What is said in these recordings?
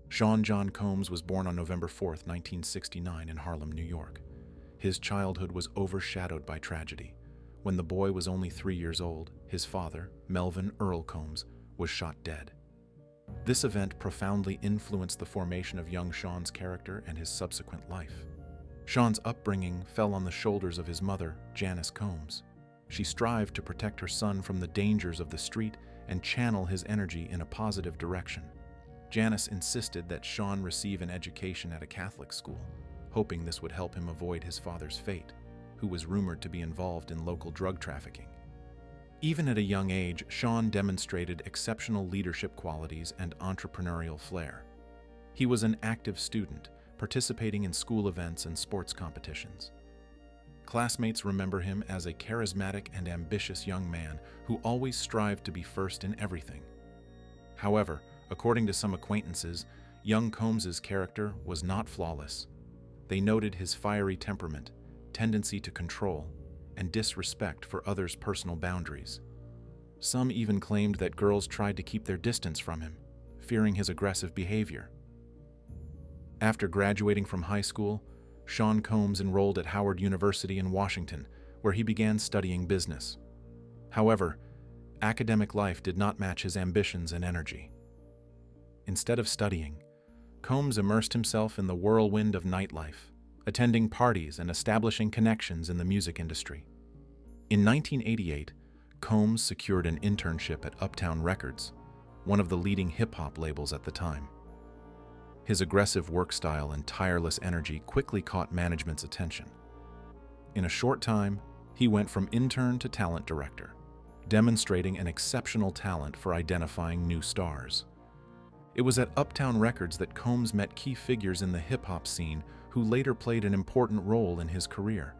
Sean John Combs was born on November 4th, 1969 in Harlem, New York. His childhood was overshadowed by tragedy. When the boy was only 3 years old, his father, Melvin Earl Combs, was shot dead. This event profoundly influenced the formation of young Sean's character and his subsequent life. Sean's upbringing fell on the shoulders of his mother, Janice Combs. She strived to protect her son from the dangers of the street and channel his energy in a positive direction. Janice insisted that Sean receive an education at a Catholic school, hoping this would help him avoid his father's fate, who was rumored to be involved in local drug trafficking. Even at a young age, Sean demonstrated exceptional leadership qualities and entrepreneurial flair. He was an active student, participating in school events and sports competitions. Classmates remember him as a charismatic and ambitious young man who always strived to be first in everything. However, according to some acquaintances, young Combs's character was not flawless. They noted his fiery temperament, tendency to control, and disrespect for others' personal boundaries. Some even claimed that girls tried to keep their distance from him, fearing his aggressive behavior. After graduating from high school, Sean Combs enrolled at Howard University in Washington, where he began studying business. However, academic life did not match his ambitions and energy. Instead of studying, Combs immersed himself in the whirlwind of nightlife, attending parties and establishing connections in the music industry. In 1988, Combs secured an internship at Uptown Records, one of the leading hip-hop labels at the time. His aggressive work style and tireless energy quickly caught management's attention. In a short time, he went from intern to talent director, demonstrating an exceptional talent for identifying new stars. It was at Uptown Records that Combs met key figures in the hip-hop scene who later played an important role in his career.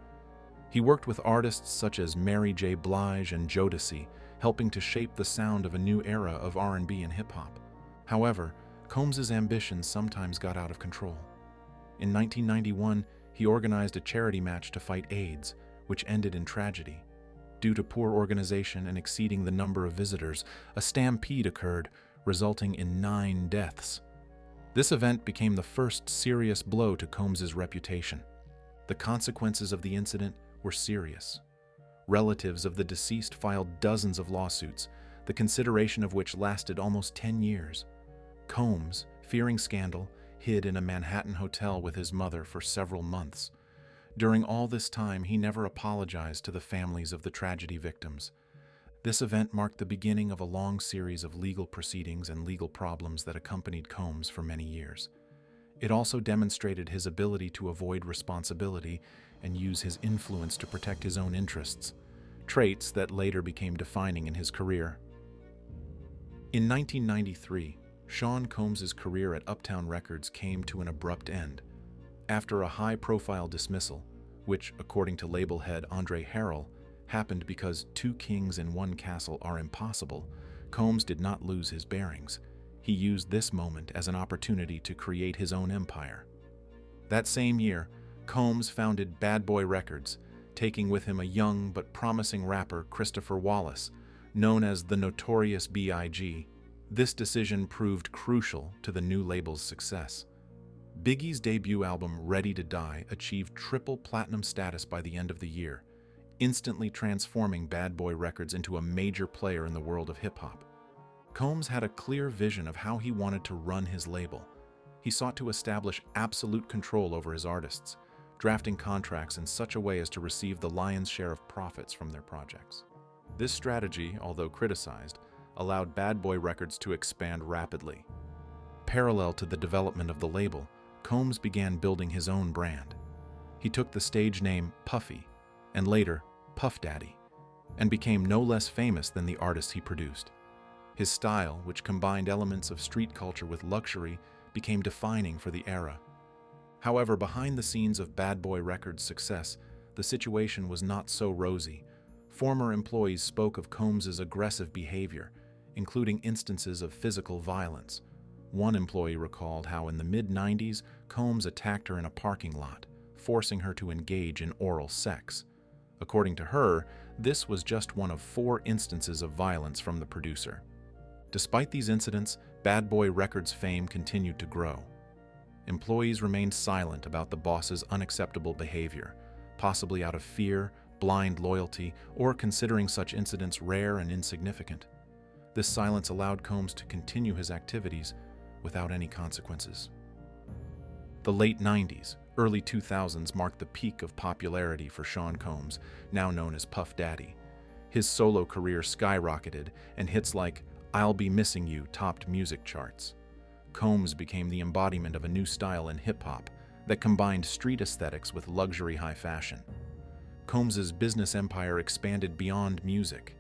He worked with artists such as Mary J. Blige and Jodeci, helping to shape the sound of a new era of R&B and hip-hop. However, Combs's ambitions sometimes got out of control. In 1991, he organized a charity match to fight AIDS, which ended in tragedy. Due to poor organization and exceeding the number of visitors, a stampede occurred, resulting in 9 deaths. This event became the first serious blow to Combs's reputation. The consequences of the incident were serious. Relatives of the deceased filed dozens of lawsuits, the consideration of which lasted almost 10 years. Combs, fearing scandal, hid in a Manhattan hotel with his mother for several months. During all this time, he never apologized to the families of the tragedy victims. This event marked the beginning of a long series of legal proceedings and legal problems that accompanied Combs for many years. It also demonstrated his ability to avoid responsibility and use his influence to protect his own interests, traits that later became defining in his career. In 1993, Sean Combs's career at Uptown Records came to an abrupt end. After a high-profile dismissal, which, according to label head Andre Harrell, happened because 2 kings in 1 castle are impossible, Combs did not lose his bearings. He used this moment as an opportunity to create his own empire. That same year, Combs founded Bad Boy Records, taking with him a young but promising rapper, Christopher Wallace, known as the Notorious B.I.G. This decision proved crucial to the new label's success. Biggie's debut album, Ready to Die, achieved triple platinum status by the end of the year, instantly transforming Bad Boy Records into a major player in the world of hip-hop. Combs had a clear vision of how he wanted to run his label. He sought to establish absolute control over his artists, drafting contracts in such a way as to receive the lion's share of profits from their projects. This strategy, although criticized, allowed Bad Boy Records to expand rapidly. Parallel to the development of the label, Combs began building his own brand. He took the stage name Puffy, and later Puff Daddy, and became no less famous than the artists he produced. His style, which combined elements of street culture with luxury, became defining for the era. However, behind the scenes of Bad Boy Records' success, the situation was not so rosy. Former employees spoke of Combs's aggressive behavior, including instances of physical violence. One employee recalled how in the mid-90s, Combs attacked her in a parking lot, forcing her to engage in oral sex. According to her, this was just one of 4 instances of violence from the producer. Despite these incidents, Bad Boy Records' fame continued to grow. Employees remained silent about the boss's unacceptable behavior, possibly out of fear, blind loyalty, or considering such incidents rare and insignificant. This silence allowed Combs to continue his activities without any consequences. The late 90s, early 2000s marked the peak of popularity for Sean Combs, now known as Puff Daddy. His solo career skyrocketed, and hits like "I'll Be Missing You" topped music charts. Combs became the embodiment of a new style in hip-hop that combined street aesthetics with luxury high fashion. Combs's business empire expanded beyond music.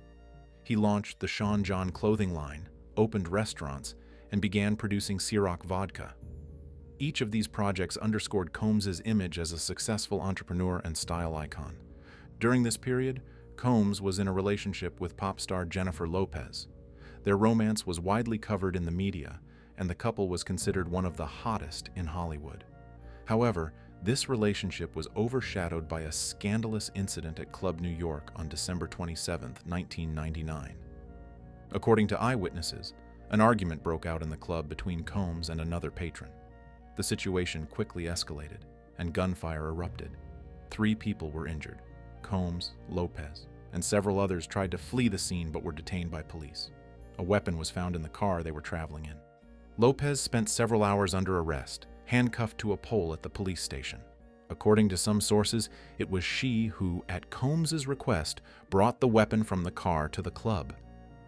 He launched the Sean John clothing line, opened restaurants, and began producing Ciroc vodka. Each of these projects underscored Combs's image as a successful entrepreneur and style icon. During this period, Combs was in a relationship with pop star Jennifer Lopez. Their romance was widely covered in the media, and the couple was considered one of the hottest in Hollywood. However, this relationship was overshadowed by a scandalous incident at Club New York on December 27, 1999. According to eyewitnesses, an argument broke out in the club between Combs and another patron. The situation quickly escalated, and gunfire erupted. 3 people were injured. Combs, Lopez, and several others tried to flee the scene but were detained by police. A weapon was found in the car they were traveling in. Lopez spent several hours under arrest, handcuffed to a pole at the police station. According to some sources, it was she who, at Combs's request, brought the weapon from the car to the club.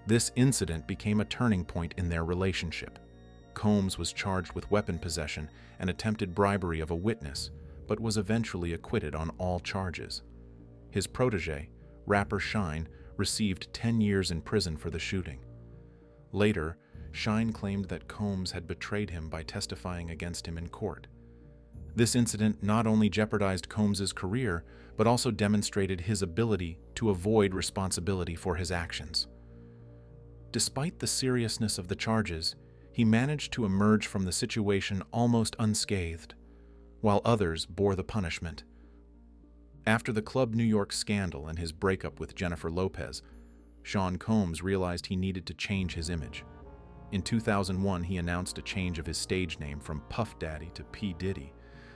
This incident became a turning point in their relationship. Combs was charged with weapon possession and attempted bribery of a witness, but was eventually acquitted on all charges. His protege, rapper Shine, received 10 years in prison for the shooting. Later, Shine claimed that Combs had betrayed him by testifying against him in court. This incident not only jeopardized Combs's career, but also demonstrated his ability to avoid responsibility for his actions. Despite the seriousness of the charges, he managed to emerge from the situation almost unscathed, while others bore the punishment. After the Club New York scandal and his breakup with Jennifer Lopez, Sean Combs realized he needed to change his image. In 2001, he announced a change of his stage name from Puff Daddy to P. Diddy.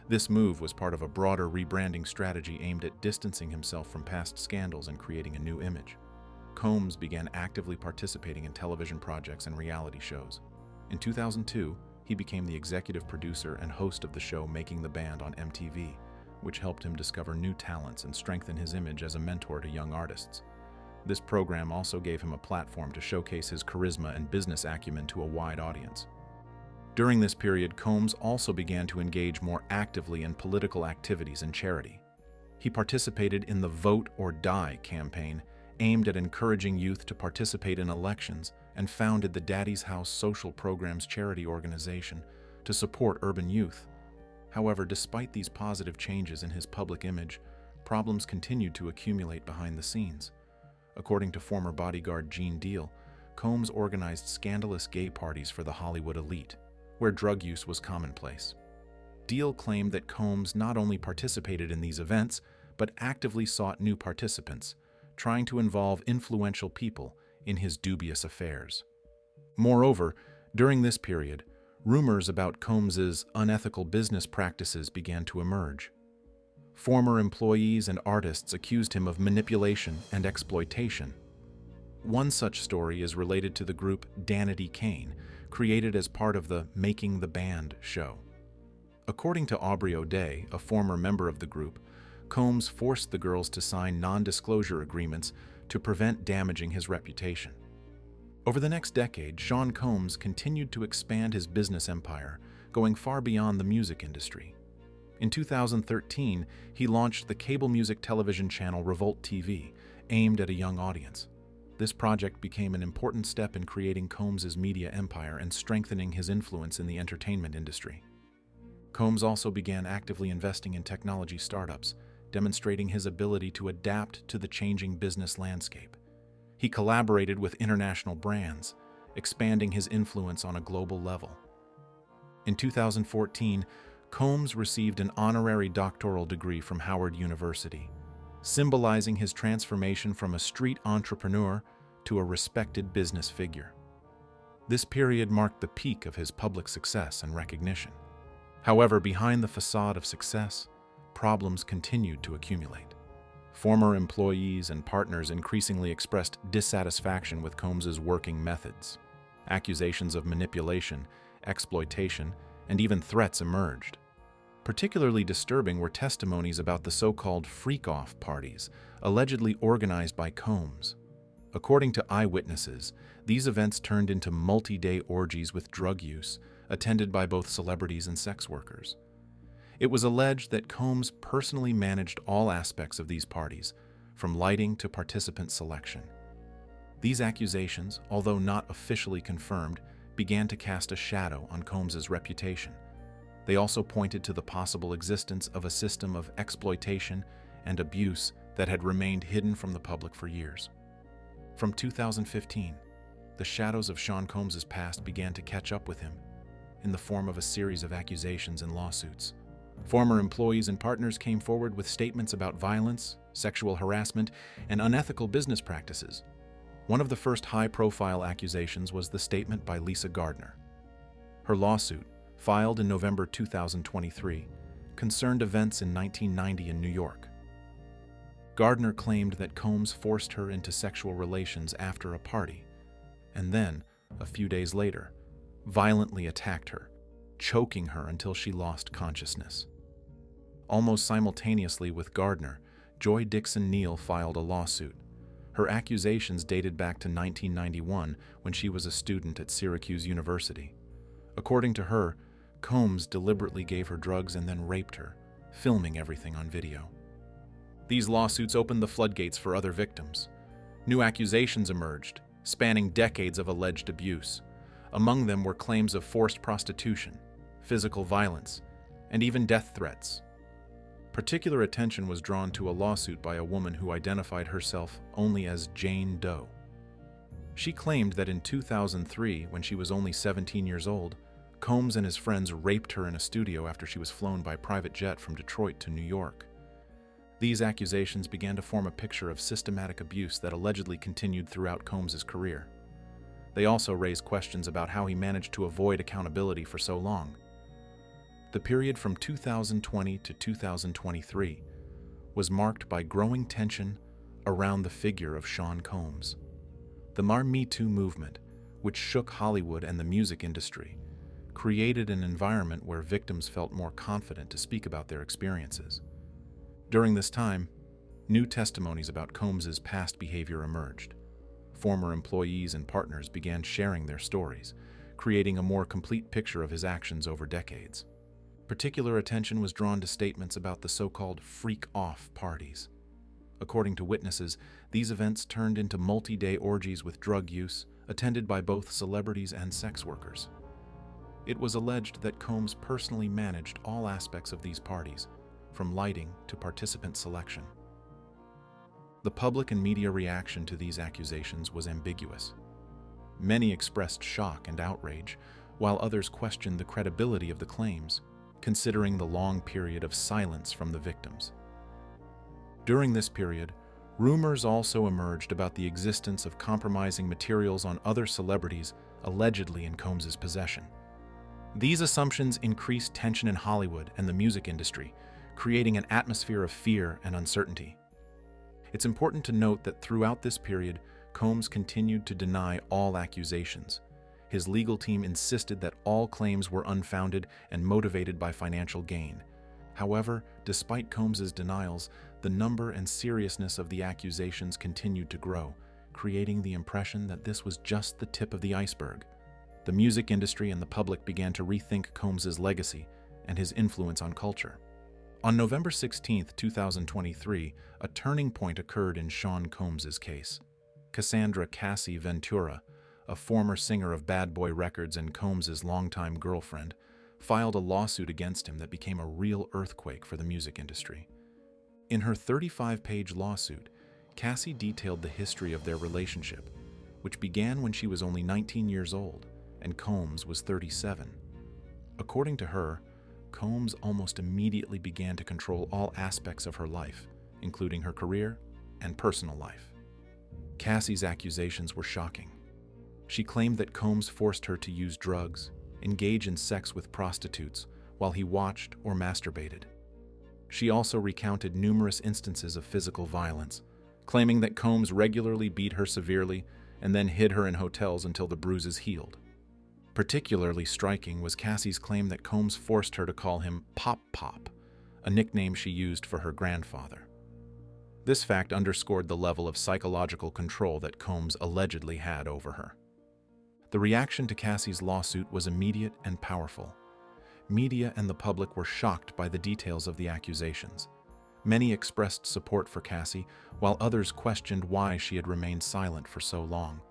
This move was part of a broader rebranding strategy aimed at distancing himself from past scandals and creating a new image. Combs began actively participating in television projects and reality shows. In 2002, he became the executive producer and host of the show Making the Band on MTV, which helped him discover new talents and strengthen his image as a mentor to young artists. This program also gave him a platform to showcase his charisma and business acumen to a wide audience. During this period, Combs also began to engage more actively in political activities and charity. He participated in the Vote or Die campaign, aimed at encouraging youth to participate in elections, and founded the Daddy's House Social Programs charity organization to support urban youth. However, despite these positive changes in his public image, problems continued to accumulate behind the scenes. According to former bodyguard Gene Deal, Combs organized scandalous gay parties for the Hollywood elite, where drug use was commonplace. Deal claimed that Combs not only participated in these events, but actively sought new participants, trying to involve influential people in his dubious affairs. Moreover, during this period, rumors about Combs's unethical business practices began to emerge. Former employees and artists accused him of manipulation and exploitation. One such story is related to the group Danity Kane, created as part of the Making the Band show. According to Aubrey O'Day, a former member of the group, Combs forced the girls to sign non-disclosure agreements to prevent damaging his reputation. Over the next decade, Sean Combs continued to expand his business empire, going far beyond the music industry. In 2013, he launched the cable music television channel Revolt TV, aimed at a young audience. This project became an important step in creating Combs's media empire and strengthening his influence in the entertainment industry. Combs also began actively investing in technology startups, demonstrating his ability to adapt to the changing business landscape. He collaborated with international brands, expanding his influence on a global level. In 2014, Combs received an honorary doctoral degree from Howard University, symbolizing his transformation from a street entrepreneur to a respected business figure. This period marked the peak of his public success and recognition. However, behind the facade of success, problems continued to accumulate. Former employees and partners increasingly expressed dissatisfaction with Combs's working methods. Accusations of manipulation, exploitation, and even threats emerged. Particularly disturbing were testimonies about the so-called freak-off parties, allegedly organized by Combs. According to eyewitnesses, these events turned into multi-day orgies with drug use, attended by both celebrities and sex workers. It was alleged that Combs personally managed all aspects of these parties, from lighting to participant selection. These accusations, although not officially confirmed, began to cast a shadow on Combs's reputation. They also pointed to the possible existence of a system of exploitation and abuse that had remained hidden from the public for years. From 2015, the shadows of Sean Combs's past began to catch up with him in the form of a series of accusations and lawsuits. Former employees and partners came forward with statements about violence, sexual harassment, and unethical business practices. One of the first high-profile accusations was the statement by Lisa Gardner. Her lawsuit, filed in November 2023, concerned events in 1990 in New York. Gardner claimed that Combs forced her into sexual relations after a party, and then, a few days later, violently attacked her, choking her until she lost consciousness. Almost simultaneously with Gardner, Joy Dixon Neal filed a lawsuit. Her accusations dated back to 1991 when she was a student at Syracuse University. According to her, Combs deliberately gave her drugs and then raped her, filming everything on video. These lawsuits opened the floodgates for other victims. New accusations emerged, spanning decades of alleged abuse. Among them were claims of forced prostitution, physical violence, and even death threats. Particular attention was drawn to a lawsuit by a woman who identified herself only as Jane Doe. She claimed that in 2003, when she was only 17 years old, Combs and his friends raped her in a studio after she was flown by private jet from Detroit to New York. These accusations began to form a picture of systematic abuse that allegedly continued throughout Combs's career. They also raised questions about how he managed to avoid accountability for so long. The period from 2020 to 2023 was marked by growing tension around the figure of Sean Combs. The Me Too movement, which shook Hollywood and the music industry, created an environment where victims felt more confident to speak about their experiences. During this time, new testimonies about Combs's past behavior emerged. Former employees and partners began sharing their stories, creating a more complete picture of his actions over decades. Particular attention was drawn to statements about the so-called freak-off parties. According to witnesses, these events turned into multi-day orgies with drug use, attended by both celebrities and sex workers. It was alleged that Combs personally managed all aspects of these parties, from lighting to participant selection. The public and media reaction to these accusations was ambiguous. Many expressed shock and outrage, while others questioned the credibility of the claims, considering the long period of silence from the victims. During this period, rumors also emerged about the existence of compromising materials on other celebrities allegedly in Combs's possession. These assumptions increased tension in Hollywood and the music industry, creating an atmosphere of fear and uncertainty. It's important to note that throughout this period, Combs continued to deny all accusations. His legal team insisted that all claims were unfounded and motivated by financial gain. However, despite Combs's denials, the number and seriousness of the accusations continued to grow, creating the impression that this was just the tip of the iceberg. The music industry and the public began to rethink Combs's legacy and his influence on culture. On November 16, 2023, a turning point occurred in Sean Combs's case. Cassandra Cassie Ventura, a former singer of Bad Boy Records and Combs's longtime girlfriend, filed a lawsuit against him that became a real earthquake for the music industry. In her 35-page lawsuit, Cassie detailed the history of their relationship, which began when she was only 19 years old and Combs was 37. According to her, Combs almost immediately began to control all aspects of her life, including her career and personal life. Cassie's accusations were shocking. She claimed that Combs forced her to use drugs, engage in sex with prostitutes, while he watched or masturbated. She also recounted numerous instances of physical violence, claiming that Combs regularly beat her severely and then hid her in hotels until the bruises healed. Particularly striking was Cassie's claim that Combs forced her to call him Pop Pop, a nickname she used for her grandfather. This fact underscored the level of psychological control that Combs allegedly had over her. The reaction to Cassie's lawsuit was immediate and powerful. Media and the public were shocked by the details of the accusations. Many expressed support for Cassie, while others questioned why she had remained silent for so long.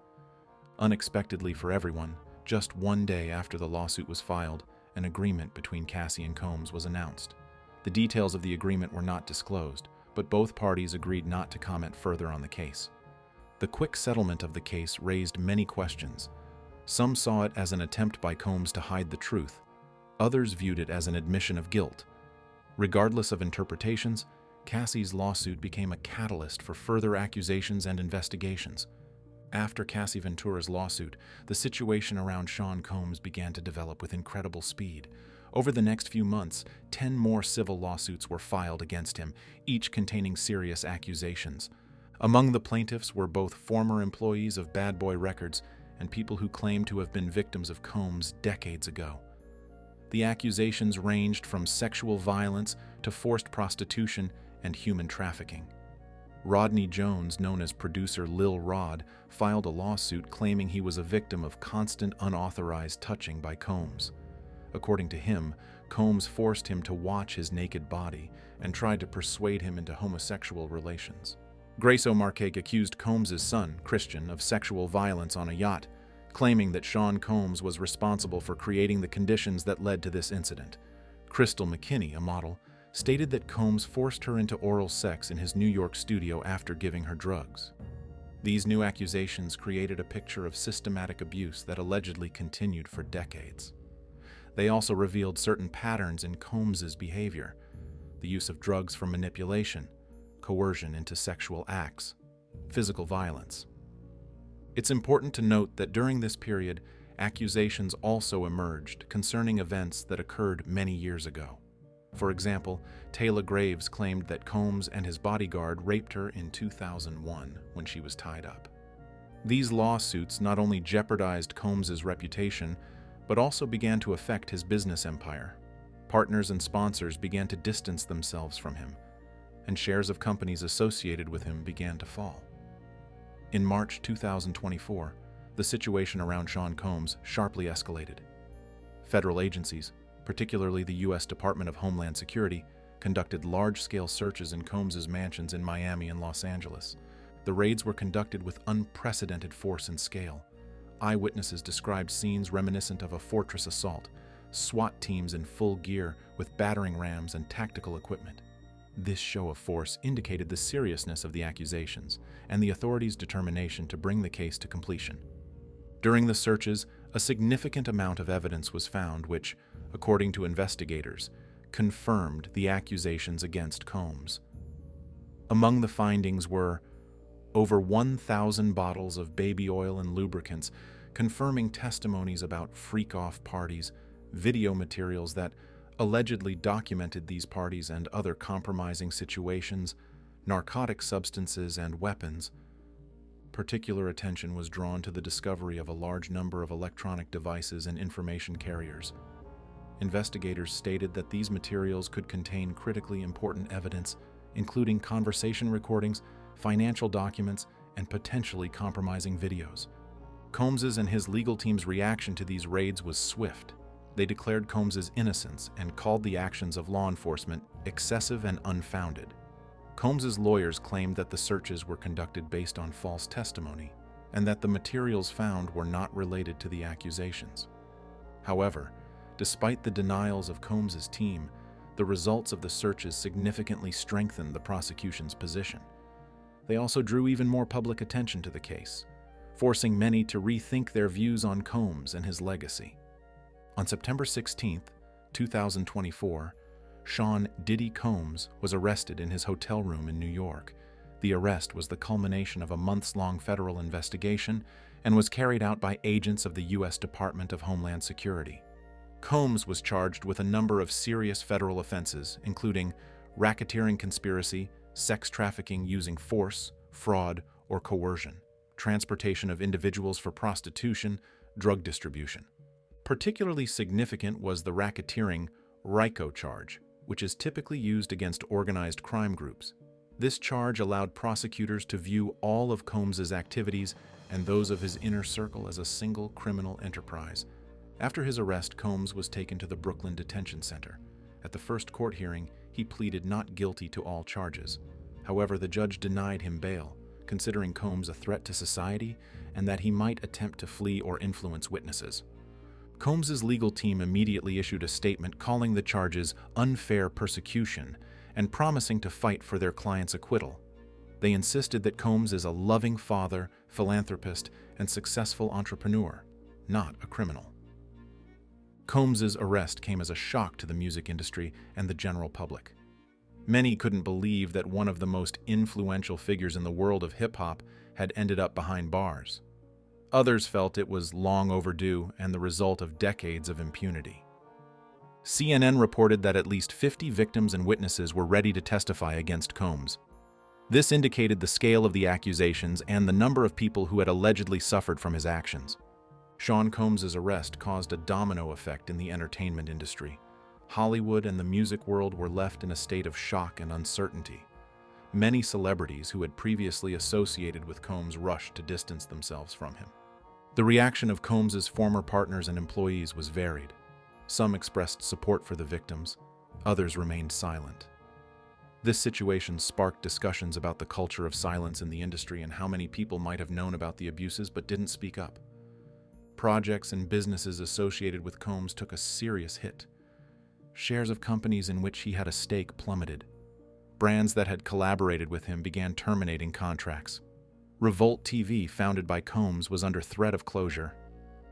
Unexpectedly for everyone, just one day after the lawsuit was filed, an agreement between Cassie and Combs was announced. The details of the agreement were not disclosed, but both parties agreed not to comment further on the case. The quick settlement of the case raised many questions. Some saw it as an attempt by Combs to hide the truth. Others viewed it as an admission of guilt. Regardless of interpretations, Cassie's lawsuit became a catalyst for further accusations and investigations. After Cassie Ventura's lawsuit, the situation around Sean Combs began to develop with incredible speed. Over the next few months, 10 more civil lawsuits were filed against him, each containing serious accusations. Among the plaintiffs were both former employees of Bad Boy Records and people who claimed to have been victims of Combs decades ago. The accusations ranged from sexual violence to forced prostitution and human trafficking. Rodney Jones, known as producer Lil Rod, filed a lawsuit claiming he was a victim of constant unauthorized touching by Combs. According to him, Combs forced him to watch his naked body and tried to persuade him into homosexual relations. Grace O'Marcaig accused Combs' son, Christian, of sexual violence on a yacht, claiming that Sean Combs was responsible for creating the conditions that led to this incident. Crystal McKinney, a model, stated that Combs forced her into oral sex in his New York studio after giving her drugs. These new accusations created a picture of systematic abuse that allegedly continued for decades. They also revealed certain patterns in Combs' behavior: the use of drugs for manipulation, coercion into sexual acts, physical violence. It's important to note that during this period, accusations also emerged concerning events that occurred many years ago. For example, Taylor Graves claimed that Combs and his bodyguard raped her in 2001 when she was tied up. These lawsuits not only jeopardized Combs' reputation, but also began to affect his business empire. Partners and sponsors began to distance themselves from him, and shares of companies associated with him began to fall. In March 2024, the situation around Sean Combs sharply escalated. Federal agencies, particularly the U.S. Department of Homeland Security, conducted large-scale searches in Combs' mansions in Miami and Los Angeles. The raids were conducted with unprecedented force and scale. Eyewitnesses described scenes reminiscent of a fortress assault, SWAT teams in full gear with battering rams and tactical equipment. This show of force indicated the seriousness of the accusations and the authorities' determination to bring the case to completion. During the searches, a significant amount of evidence was found which, according to investigators, confirmed the accusations against Combs. Among the findings were over 1,000 bottles of baby oil and lubricants, confirming testimonies about freak-off parties, video materials that allegedly documented these parties and other compromising situations, narcotic substances, and weapons. Particular attention was drawn to the discovery of a large number of electronic devices and information carriers. Investigators stated that these materials could contain critically important evidence, including conversation recordings, financial documents, and potentially compromising videos. Combs' and his legal team's reaction to these raids was swift. They declared Combs' innocence and called the actions of law enforcement excessive and unfounded. Combs' lawyers claimed that the searches were conducted based on false testimony and that the materials found were not related to the accusations. However, despite the denials of Combs' team, the results of the searches significantly strengthened the prosecution's position. They also drew even more public attention to the case, forcing many to rethink their views on Combs and his legacy. On September 16, 2024, Sean "Diddy" Combs was arrested in his hotel room in New York. The arrest was the culmination of a months-long federal investigation and was carried out by agents of the U.S. Department of Homeland Security. Combs was charged with a number of serious federal offenses, including racketeering conspiracy, sex trafficking using force, fraud, or coercion, transportation of individuals for prostitution, drug distribution. Particularly significant was the racketeering RICO charge, which is typically used against organized crime groups. This charge allowed prosecutors to view all of Combs's activities and those of his inner circle as a single criminal enterprise. After his arrest, Combs was taken to the Brooklyn Detention Center. At the first court hearing, he pleaded not guilty to all charges. However, the judge denied him bail, considering Combs a threat to society and that he might attempt to flee or influence witnesses. Combs's legal team immediately issued a statement calling the charges unfair persecution and promising to fight for their client's acquittal. They insisted that Combs is a loving father, philanthropist, and successful entrepreneur, not a criminal. Combs's arrest came as a shock to the music industry and the general public. Many couldn't believe that one of the most influential figures in the world of hip-hop had ended up behind bars. Others felt it was long overdue and the result of decades of impunity. CNN reported that at least 50 victims and witnesses were ready to testify against Combs. This indicated the scale of the accusations and the number of people who had allegedly suffered from his actions. Sean Combs's arrest caused a domino effect in the entertainment industry. Hollywood and the music world were left in a state of shock and uncertainty. Many celebrities who had previously associated with Combs rushed to distance themselves from him. The reaction of Combs's former partners and employees was varied. Some expressed support for the victims, others remained silent. This situation sparked discussions about the culture of silence in the industry and how many people might have known about the abuses but didn't speak up. Projects and businesses associated with Combs took a serious hit. Shares of companies in which he had a stake plummeted. Brands that had collaborated with him began terminating contracts. Revolt TV, founded by Combs, was under threat of closure.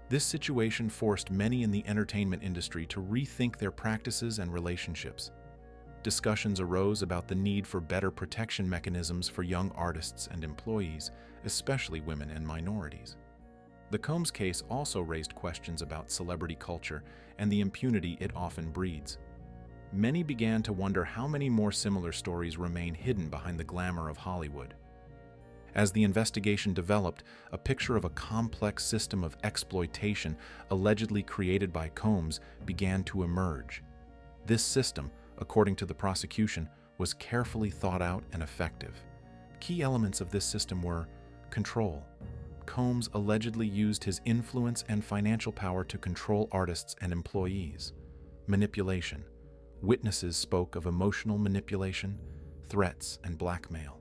This situation forced many in the entertainment industry to rethink their practices and relationships. Discussions arose about the need for better protection mechanisms for young artists and employees, especially women and minorities. The Combs case also raised questions about celebrity culture and the impunity it often breeds. Many began to wonder how many more similar stories remain hidden behind the glamour of Hollywood. As the investigation developed, a picture of a complex system of exploitation allegedly created by Combs began to emerge. This system, according to the prosecution, was carefully thought out and effective. Key elements of this system were control. Combs allegedly used his influence and financial power to control artists and employees. Manipulation. Witnesses spoke of emotional manipulation, threats, and blackmail.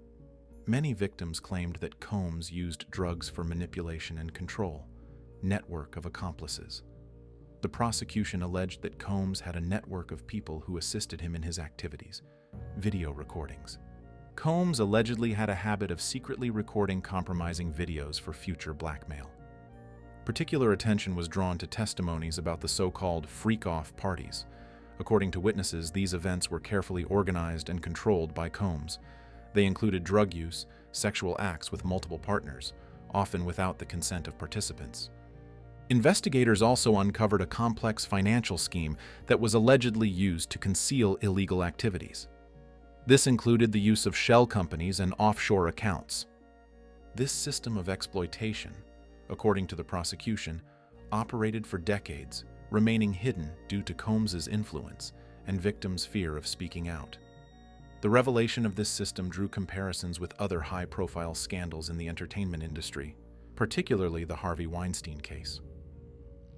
Many victims claimed that Combs used drugs for manipulation and control. Network of accomplices. The prosecution alleged that Combs had a network of people who assisted him in his activities. Video recordings. Combs allegedly had a habit of secretly recording compromising videos for future blackmail. Particular attention was drawn to testimonies about the so-called freak-off parties. According to witnesses, these events were carefully organized and controlled by Combs. They included drug use, sexual acts with multiple partners, often without the consent of participants. Investigators also uncovered a complex financial scheme that was allegedly used to conceal illegal activities. This included the use of shell companies and offshore accounts. This system of exploitation, according to the prosecution, operated for decades, remaining hidden due to Combs's influence and victims' fear of speaking out. The revelation of this system drew comparisons with other high-profile scandals in the entertainment industry, particularly the Harvey Weinstein case.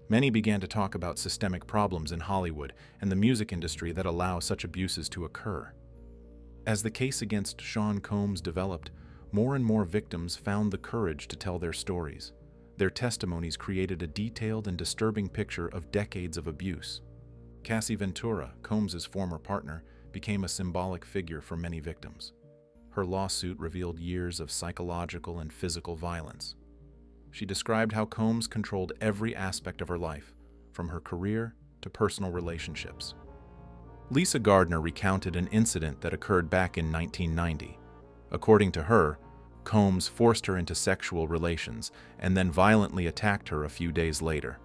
Many began to talk about systemic problems in Hollywood and the music industry that allow such abuses to occur. As the case against Sean Combs developed, more and more victims found the courage to tell their stories. Their testimonies created a detailed and disturbing picture of decades of abuse. Cassie Ventura, Combs's former partner, became a symbolic figure for many victims. Her lawsuit revealed years of psychological and physical violence. She described how Combs controlled every aspect of her life, from her career to personal relationships. Lisa Gardner recounted an incident that occurred back in 1990. According to her, Combs forced her into sexual relations and then violently attacked her a few days later.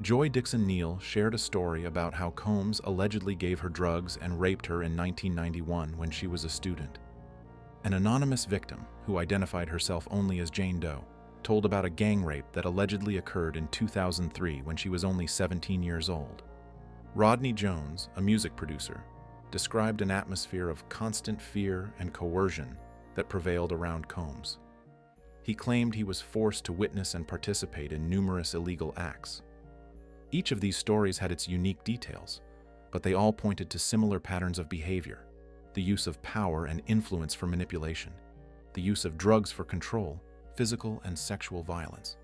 Joy Dixon Neal shared a story about how Combs allegedly gave her drugs and raped her in 1991 when she was a student. An anonymous victim, who identified herself only as Jane Doe, told about a gang rape that allegedly occurred in 2003 when she was only 17 years old. Rodney Jones, a music producer, described an atmosphere of constant fear and coercion that prevailed around Combs. He claimed he was forced to witness and participate in numerous illegal acts. Each of these stories had its unique details, but they all pointed to similar patterns of behavior: the use of power and influence for manipulation, the use of drugs for control, physical and sexual violence.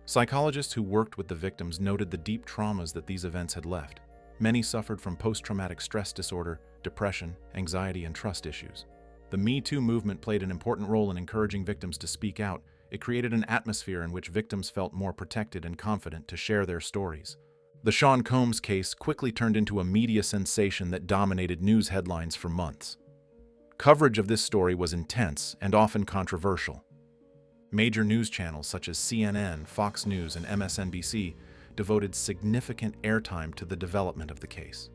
Psychologists who worked with the victims noted the deep traumas that these events had left. Many suffered from post-traumatic stress disorder, depression, anxiety, and trust issues. The Me Too movement played an important role in encouraging victims to speak out. It created an atmosphere in which victims felt more protected and confident to share their stories. The Sean Combs case quickly turned into a media sensation that dominated news headlines for months. Coverage of this story was intense and often controversial. Major news channels such as CNN, Fox News, and MSNBC devoted significant airtime to the development of the case.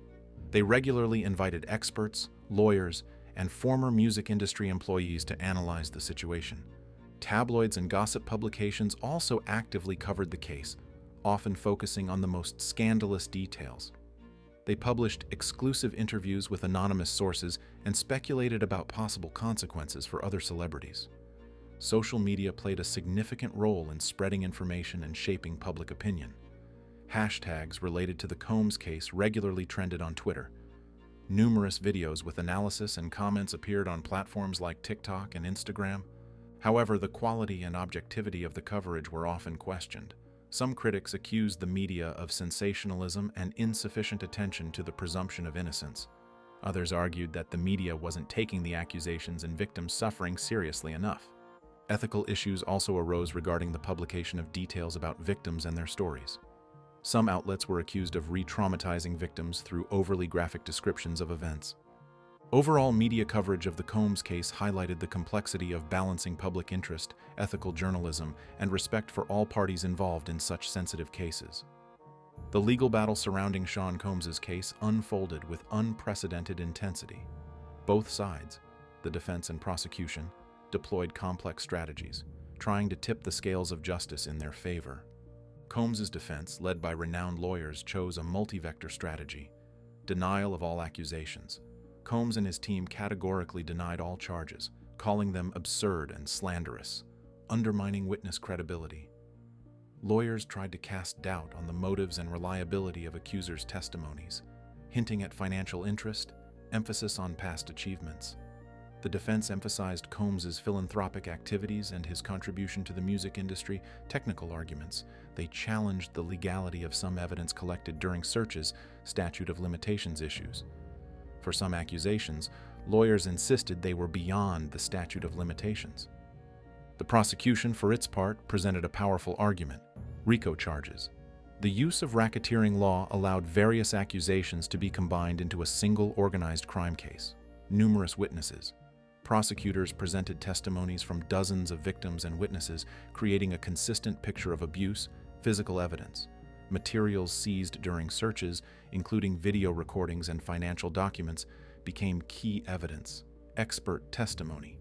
They regularly invited experts, lawyers, and former music industry employees to analyze the situation. Tabloids and gossip publications also actively covered the case, often focusing on the most scandalous details. They published exclusive interviews with anonymous sources and speculated about possible consequences for other celebrities. Social media played a significant role in spreading information and shaping public opinion. Hashtags related to the Combs case regularly trended on Twitter. Numerous videos with analysis and comments appeared on platforms like TikTok and Instagram. However, the quality and objectivity of the coverage were often questioned. Some critics accused the media of sensationalism and insufficient attention to the presumption of innocence. Others argued that the media wasn't taking the accusations and victims' suffering seriously enough. Ethical issues also arose regarding the publication of details about victims and their stories. Some outlets were accused of re-traumatizing victims through overly graphic descriptions of events. Overall media coverage of the Combs case highlighted the complexity of balancing public interest, ethical journalism, and respect for all parties involved in such sensitive cases. The legal battle surrounding Sean Combs' case unfolded with unprecedented intensity. Both sides, the defense and prosecution, deployed complex strategies, trying to tip the scales of justice in their favor. Combs' defense, led by renowned lawyers, chose a multi-vector strategy: denial of all accusations. Combs and his team categorically denied all charges, calling them absurd and slanderous, undermining witness credibility. Lawyers tried to cast doubt on the motives and reliability of accusers' testimonies, hinting at financial interest, emphasis on past achievements. The defense emphasized Combs' philanthropic activities and his contribution to the music industry. Technical arguments. They challenged the legality of some evidence collected during searches, statute of limitations issues. For some accusations, lawyers insisted they were beyond the statute of limitations. The prosecution, for its part, presented a powerful argument: RICO charges. The use of racketeering law allowed various accusations to be combined into a single organized crime case. Numerous witnesses. Prosecutors presented testimonies from dozens of victims and witnesses, creating a consistent picture of abuse, physical evidence. Materials seized during searches, including video recordings and financial documents, became key evidence. Expert testimony.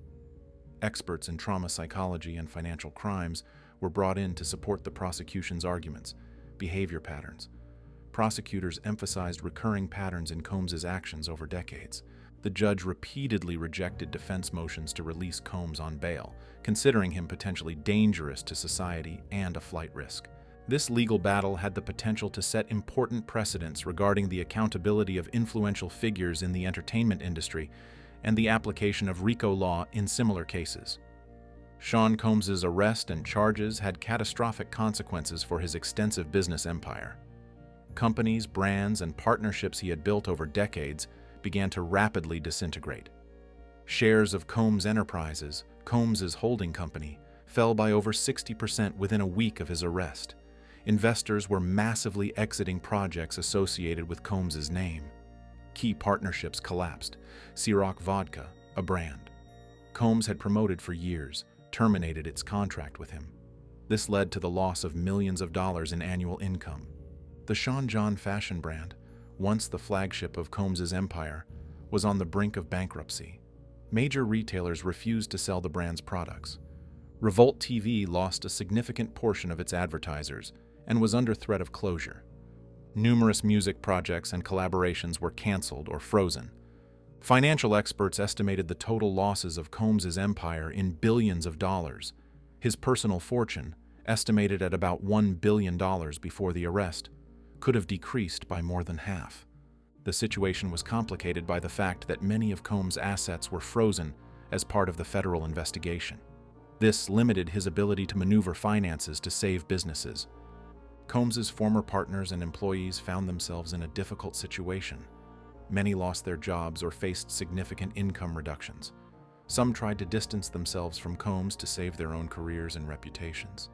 Experts in trauma psychology and financial crimes were brought in to support the prosecution's arguments. Behavior patterns. Prosecutors emphasized recurring patterns in Combs' actions over decades. The judge repeatedly rejected defense motions to release Combs on bail, considering him potentially dangerous to society and a flight risk. This legal battle had the potential to set important precedents regarding the accountability of influential figures in the entertainment industry and the application of RICO law in similar cases. Sean Combs' arrest and charges had catastrophic consequences for his extensive business empire. Companies, brands, and partnerships he had built over decades began to rapidly disintegrate. Shares of Combs Enterprises, Combs' holding company, fell by over 60% within a week of his arrest. Investors were massively exiting projects associated with Combs' name. Key partnerships collapsed. Ciroc Vodka, a brand Combs had promoted for years, terminated its contract with him. This led to the loss of millions of dollars in annual income. The Sean John fashion brand, once the flagship of Combs's empire, was on the brink of bankruptcy. Major retailers refused to sell the brand's products. Revolt TV lost a significant portion of its advertisers and was under threat of closure. Numerous music projects and collaborations were canceled or frozen. Financial experts estimated the total losses of Combs's empire in billions of dollars. His personal fortune, estimated at about $1 billion before the arrest, could have decreased by more than half. The situation was complicated by the fact that many of Combs' assets were frozen as part of the federal investigation. This limited his ability to maneuver finances to save businesses. Combs's former partners and employees found themselves in a difficult situation. Many lost their jobs or faced significant income reductions. Some tried to distance themselves from Combs to save their own careers and reputations.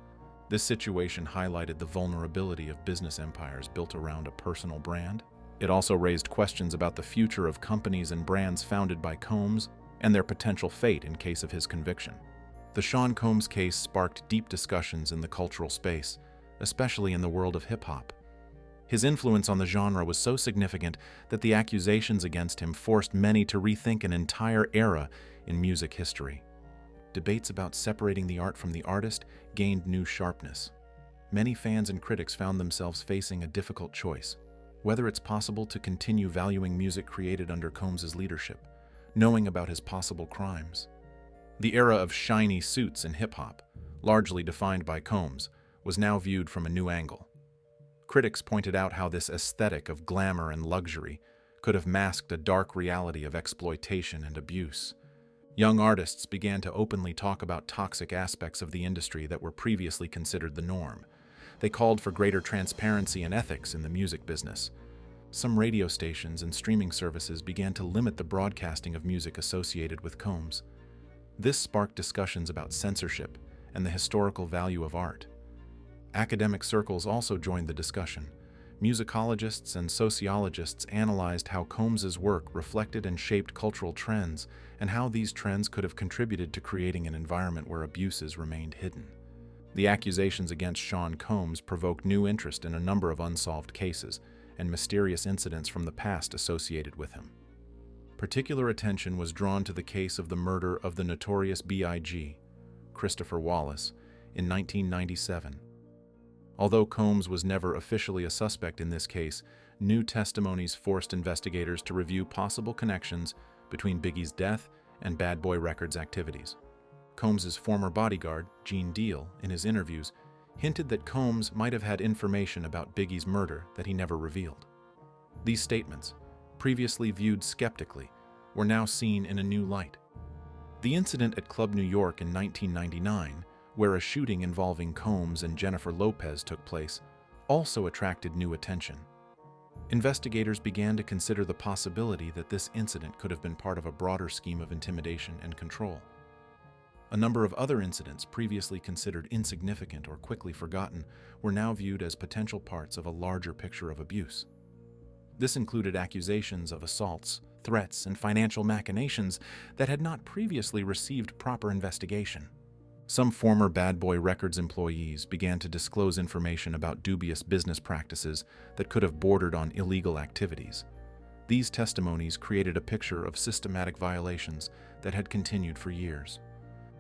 This situation highlighted the vulnerability of business empires built around a personal brand. It also raised questions about the future of companies and brands founded by Combs and their potential fate in case of his conviction. The Sean Combs case sparked deep discussions in the cultural space, especially in the world of hip-hop. His influence on the genre was so significant that the accusations against him forced many to rethink an entire era in music history. Debates about separating the art from the artist gained new sharpness. Many fans and critics found themselves facing a difficult choice: whether it's possible to continue valuing music created under Combs's leadership, knowing about his possible crimes. The era of shiny suits in hip-hop, largely defined by Combs, was now viewed from a new angle. Critics pointed out how this aesthetic of glamour and luxury could have masked a dark reality of exploitation and abuse. Young artists began to openly talk about toxic aspects of the industry that were previously considered the norm. They called for greater transparency and ethics in the music business. Some radio stations and streaming services began to limit the broadcasting of music associated with Combs. This sparked discussions about censorship and the historical value of art. Academic circles also joined the discussion. Musicologists and sociologists analyzed how Combs's work reflected and shaped cultural trends and how these trends could have contributed to creating an environment where abuses remained hidden. The accusations against Sean Combs provoked new interest in a number of unsolved cases and mysterious incidents from the past associated with him. Particular attention was drawn to the case of the murder of the notorious B.I.G., Christopher Wallace, in 1997. Although Combs was never officially a suspect in this case, new testimonies forced investigators to review possible connections between Biggie's death and Bad Boy Records activities. Combs's former bodyguard, Gene Deal, in his interviews, hinted that Combs might have had information about Biggie's murder that he never revealed. These statements, previously viewed skeptically, were now seen in a new light. The incident at Club New York in 1999, where a shooting involving Combs and Jennifer Lopez took place, also attracted new attention. Investigators began to consider the possibility that this incident could have been part of a broader scheme of intimidation and control. A number of other incidents previously considered insignificant or quickly forgotten were now viewed as potential parts of a larger picture of abuse. This included accusations of assaults, threats, and financial machinations that had not previously received proper investigation. Some former Bad Boy Records employees began to disclose information about dubious business practices that could have bordered on illegal activities. These testimonies created a picture of systematic violations that had continued for years.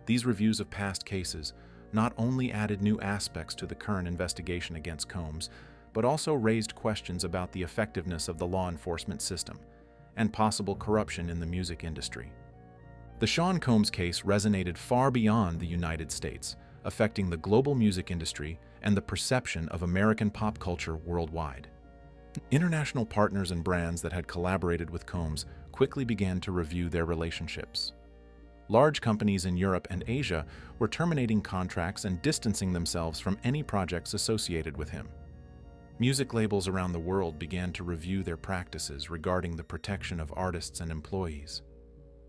These reviews of past cases not only added new aspects to the current investigation against Combs, but also raised questions about the effectiveness of the law enforcement system and possible corruption in the music industry. The Sean Combs case resonated far beyond the United States, affecting the global music industry and the perception of American pop culture worldwide. International partners and brands that had collaborated with Combs quickly began to review their relationships. Large companies in Europe and Asia were terminating contracts and distancing themselves from any projects associated with him. Music labels around the world began to review their practices regarding the protection of artists and employees.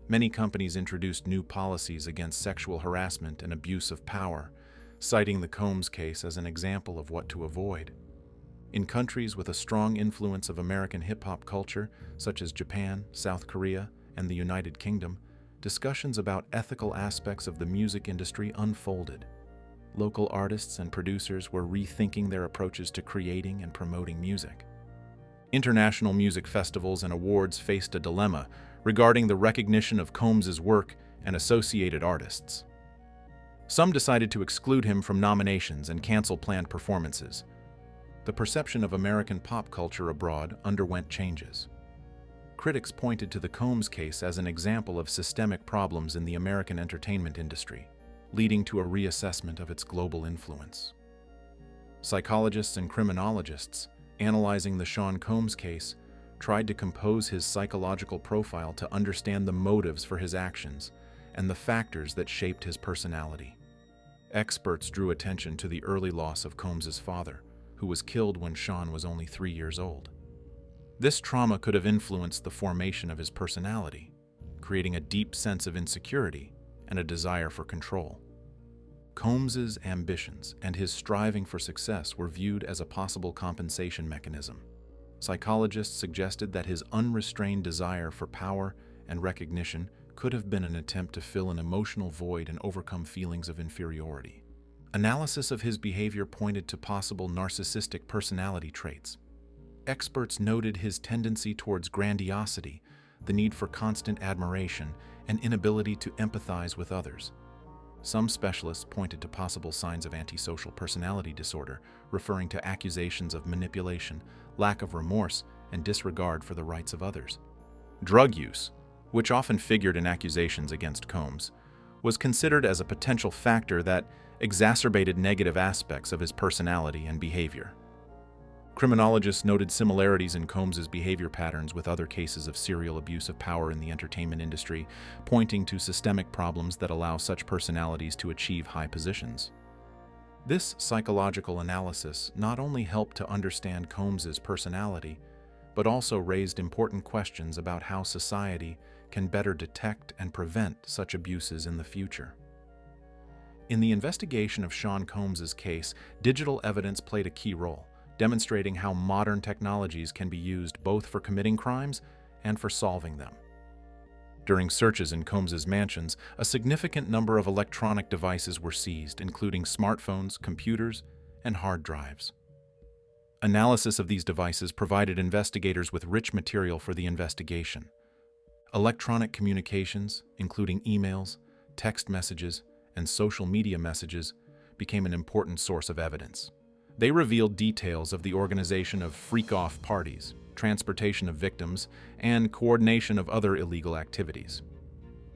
Many companies introduced new policies against sexual harassment and abuse of power, citing the Combs case as an example of what to avoid. In countries with a strong influence of American hip-hop culture, such as Japan, South Korea, and the United Kingdom, discussions about ethical aspects of the music industry unfolded. Local artists and producers were rethinking their approaches to creating and promoting music. International music festivals and awards faced a dilemma regarding the recognition of Combs's work and associated artists. Some decided to exclude him from nominations and cancel planned performances. The perception of American pop culture abroad underwent changes. Critics pointed to the Combs case as an example of systemic problems in the American entertainment industry, leading to a reassessment of its global influence. Psychologists and criminologists, analyzing the Sean Combs case, tried to compose his psychological profile to understand the motives for his actions and the factors that shaped his personality. Experts drew attention to the early loss of Combs's father, who was killed when Sean was only 3 years old. This trauma could have influenced the formation of his personality, creating a deep sense of insecurity and a desire for control. Combs's ambitions and his striving for success were viewed as a possible compensation mechanism. Psychologists suggested that his unrestrained desire for power and recognition could have been an attempt to fill an emotional void and overcome feelings of inferiority. Analysis of his behavior pointed to possible narcissistic personality traits. Experts noted his tendency towards grandiosity, the need for constant admiration, and inability to empathize with others. Some specialists pointed to possible signs of antisocial personality disorder, referring to accusations of manipulation, lack of remorse, and disregard for the rights of others. Drug use, which often figured in accusations against Combs, was considered as a potential factor that exacerbated negative aspects of his personality and behavior. Criminologists noted similarities in Combs's behavior patterns with other cases of serial abuse of power in the entertainment industry, pointing to systemic problems that allow such personalities to achieve high positions. This psychological analysis not only helped to understand Combs's personality, but also raised important questions about how society can better detect and prevent such abuses in the future. In the investigation of Sean Combs's case, digital evidence played a key role, demonstrating how modern technologies can be used both for committing crimes and for solving them. During searches in Combs's mansions, a significant number of electronic devices were seized, including smartphones, computers, and hard drives. Analysis of these devices provided investigators with rich material for the investigation. Electronic communications, including emails, text messages, and social media messages, became an important source of evidence. They revealed details of the organization of freak-off parties, transportation of victims, and coordination of other illegal activities.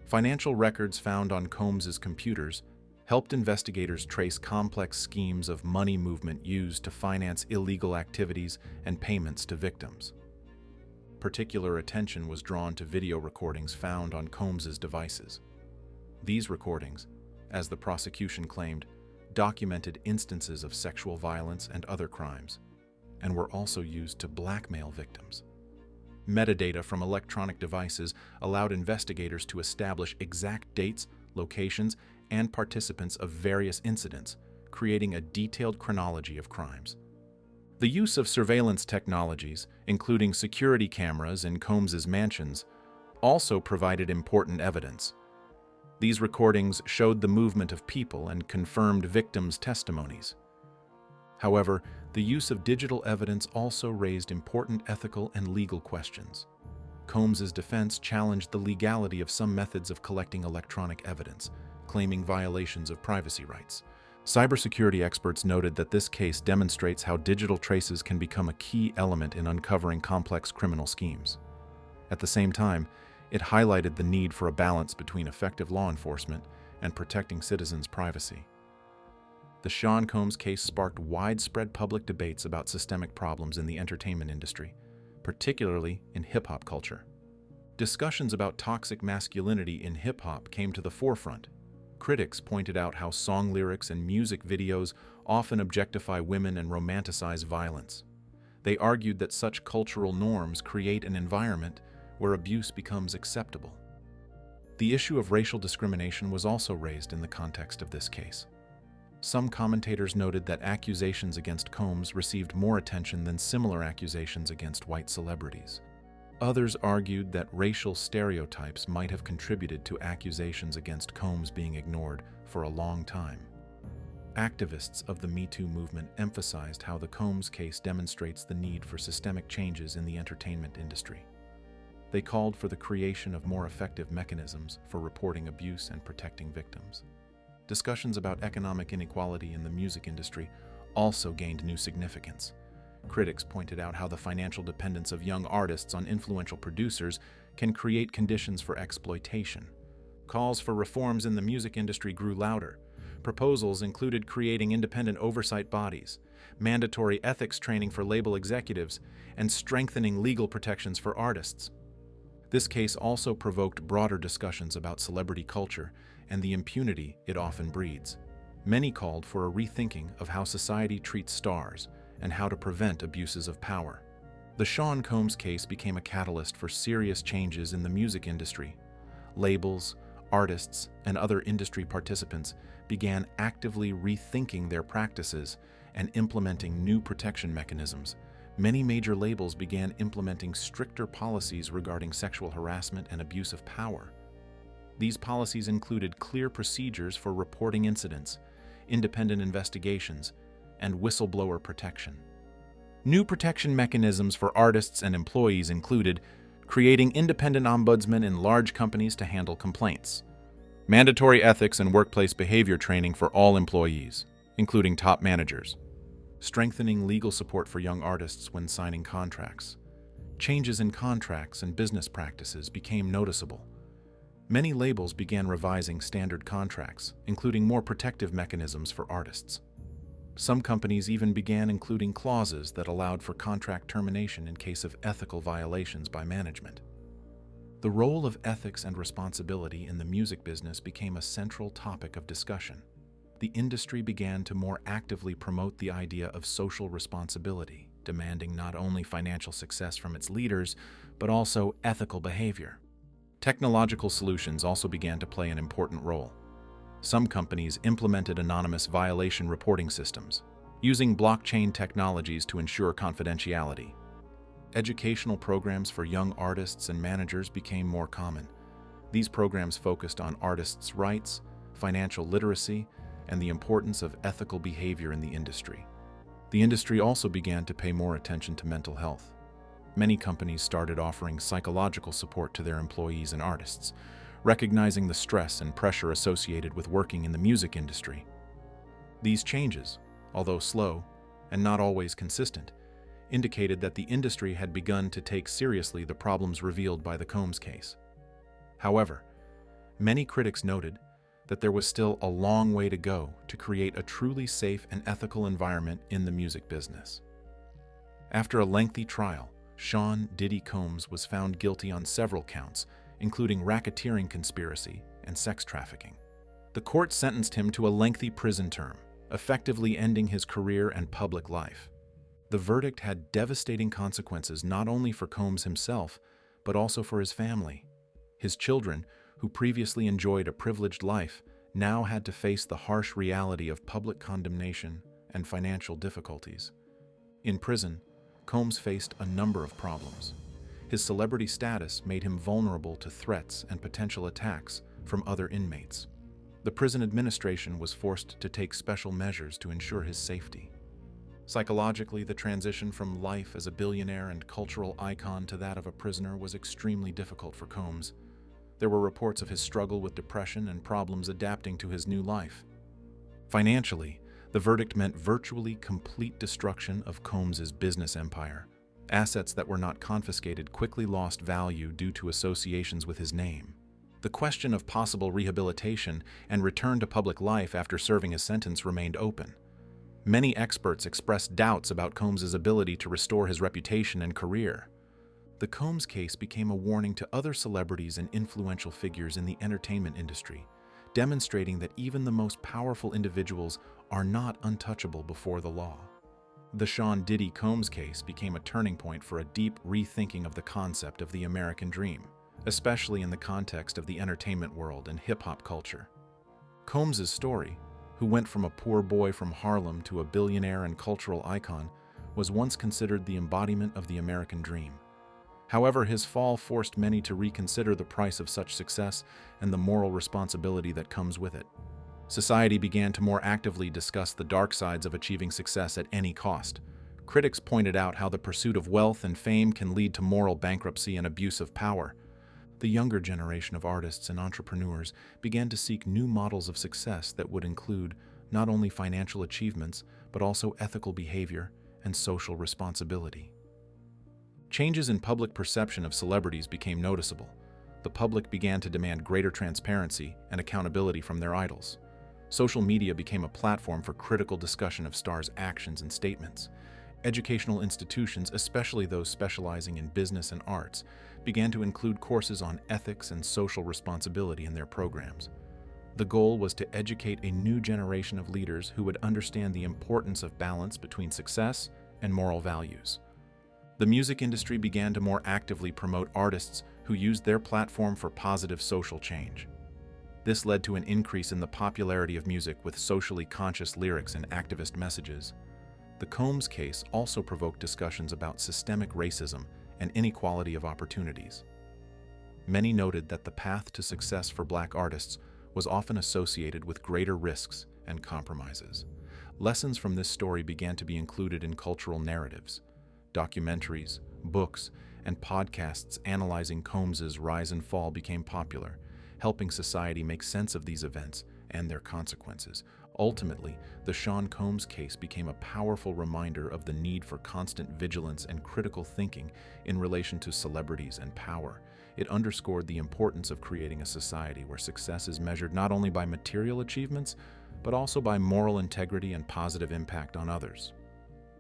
Financial records found on Combs's computers helped investigators trace complex schemes of money movement used to finance illegal activities and payments to victims. Particular attention was drawn to video recordings found on Combs's devices. These recordings, as the prosecution claimed, documented instances of sexual violence and other crimes, and were also used to blackmail victims. Metadata from electronic devices allowed investigators to establish exact dates, locations, and participants of various incidents, creating a detailed chronology of crimes. The use of surveillance technologies, including security cameras in Combs's mansions, also provided important evidence. These recordings showed the movement of people and confirmed victims' testimonies. However, the use of digital evidence also raised important ethical and legal questions. Combs's defense challenged the legality of some methods of collecting electronic evidence, claiming violations of privacy rights. Cybersecurity experts noted that this case demonstrates how digital traces can become a key element in uncovering complex criminal schemes. At the same time, it highlighted the need for a balance between effective law enforcement and protecting citizens' privacy. The Sean Combs case sparked widespread public debates about systemic problems in the entertainment industry, particularly in hip-hop culture. Discussions about toxic masculinity in hip-hop came to the forefront. Critics pointed out how song lyrics and music videos often objectify women and romanticize violence. They argued that such cultural norms create an environment where abuse becomes acceptable. The issue of racial discrimination was also raised in the context of this case. Some commentators noted that accusations against Combs received more attention than similar accusations against white celebrities. Others argued that racial stereotypes might have contributed to accusations against Combs being ignored for a long time. Activists of the Me Too movement emphasized how the Combs case demonstrates the need for systemic changes in the entertainment industry. They called for the creation of more effective mechanisms for reporting abuse and protecting victims. Discussions about economic inequality in the music industry also gained new significance. Critics pointed out how the financial dependence of young artists on influential producers can create conditions for exploitation. Calls for reforms in the music industry grew louder. Proposals included creating independent oversight bodies, mandatory ethics training for label executives, and strengthening legal protections for artists. This case also provoked broader discussions about celebrity culture and the impunity it often breeds. Many called for a rethinking of how society treats stars and how to prevent abuses of power. The Sean Combs case became a catalyst for serious changes in the music industry. Labels, artists, and other industry participants began actively rethinking their practices and implementing new protection mechanisms. Many major labels began implementing stricter policies regarding sexual harassment and abuse of power. These policies included clear procedures for reporting incidents, independent investigations, and whistleblower protection. New protection mechanisms for artists and employees included creating independent ombudsmen in large companies to handle complaints, mandatory ethics and workplace behavior training for all employees, including top managers, strengthening legal support for young artists when signing contracts. Changes in contracts and business practices became noticeable. Many labels began revising standard contracts, including more protective mechanisms for artists. Some companies even began including clauses that allowed for contract termination in case of ethical violations by management. The role of ethics and responsibility in the music business became a central topic of discussion. The industry began to more actively promote the idea of social responsibility, demanding not only financial success from its leaders, but also ethical behavior. Technological solutions also began to play an important role. Some companies implemented anonymous violation reporting systems, using blockchain technologies to ensure confidentiality. Educational programs for young artists and managers became more common. These programs focused on artists' rights, financial literacy, and the importance of ethical behavior in the industry. The industry also began to pay more attention to mental health. Many companies started offering psychological support to their employees and artists, recognizing the stress and pressure associated with working in the music industry. These changes, although slow and not always consistent, indicated that the industry had begun to take seriously the problems revealed by the Combs case. However, many critics noted that there was still a long way to go to create a truly safe and ethical environment in the music business. After a lengthy trial, Sean "Diddy" Combs was found guilty on several counts, including racketeering conspiracy and sex trafficking. The court sentenced him to a lengthy prison term, effectively ending his career and public life. The verdict had devastating consequences not only for Combs himself, but also for his family. His children, who previously enjoyed a privileged life, now had to face the harsh reality of public condemnation and financial difficulties. In prison, Combs faced a number of problems. His celebrity status made him vulnerable to threats and potential attacks from other inmates. The prison administration was forced to take special measures to ensure his safety. Psychologically, the transition from life as a billionaire and cultural icon to that of a prisoner was extremely difficult for Combs. There were reports of his struggle with depression and problems adapting to his new life. Financially, the verdict meant virtually complete destruction of Combs's business empire. Assets that were not confiscated quickly lost value due to associations with his name. The question of possible rehabilitation and return to public life after serving his sentence remained open. Many experts expressed doubts about Combs's ability to restore his reputation and career. The Combs case became a warning to other celebrities and influential figures in the entertainment industry, demonstrating that even the most powerful individuals are not untouchable before the law. The Sean "Diddy" Combs case became a turning point for a deep rethinking of the concept of the American dream, especially in the context of the entertainment world and hip-hop culture. Combs's story, who went from a poor boy from Harlem to a billionaire and cultural icon, was once considered the embodiment of the American dream. However, his fall forced many to reconsider the price of such success and the moral responsibility that comes with it. Society began to more actively discuss the dark sides of achieving success at any cost. Critics pointed out how the pursuit of wealth and fame can lead to moral bankruptcy and abuse of power. The younger generation of artists and entrepreneurs began to seek new models of success that would include not only financial achievements, but also ethical behavior and social responsibility. Changes in public perception of celebrities became noticeable. The public began to demand greater transparency and accountability from their idols. Social media became a platform for critical discussion of stars' actions and statements. Educational institutions, especially those specializing in business and arts, began to include courses on ethics and social responsibility in their programs. The goal was to educate a new generation of leaders who would understand the importance of balance between success and moral values. The music industry began to more actively promote artists who used their platform for positive social change. This led to an increase in the popularity of music with socially conscious lyrics and activist messages. The Combs case also provoked discussions about systemic racism and inequality of opportunities. Many noted that the path to success for Black artists was often associated with greater risks and compromises. Lessons from this story began to be included in cultural narratives. Documentaries, books, and podcasts analyzing Combs's rise and fall became popular, helping society make sense of these events and their consequences. Ultimately, the Sean Combs case became a powerful reminder of the need for constant vigilance and critical thinking in relation to celebrities and power. It underscored the importance of creating a society where success is measured not only by material achievements, but also by moral integrity and positive impact on others.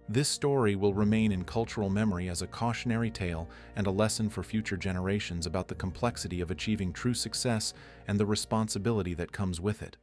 This story will remain in cultural memory as a cautionary tale and a lesson for future generations about the complexity of achieving true success and the responsibility that comes with it.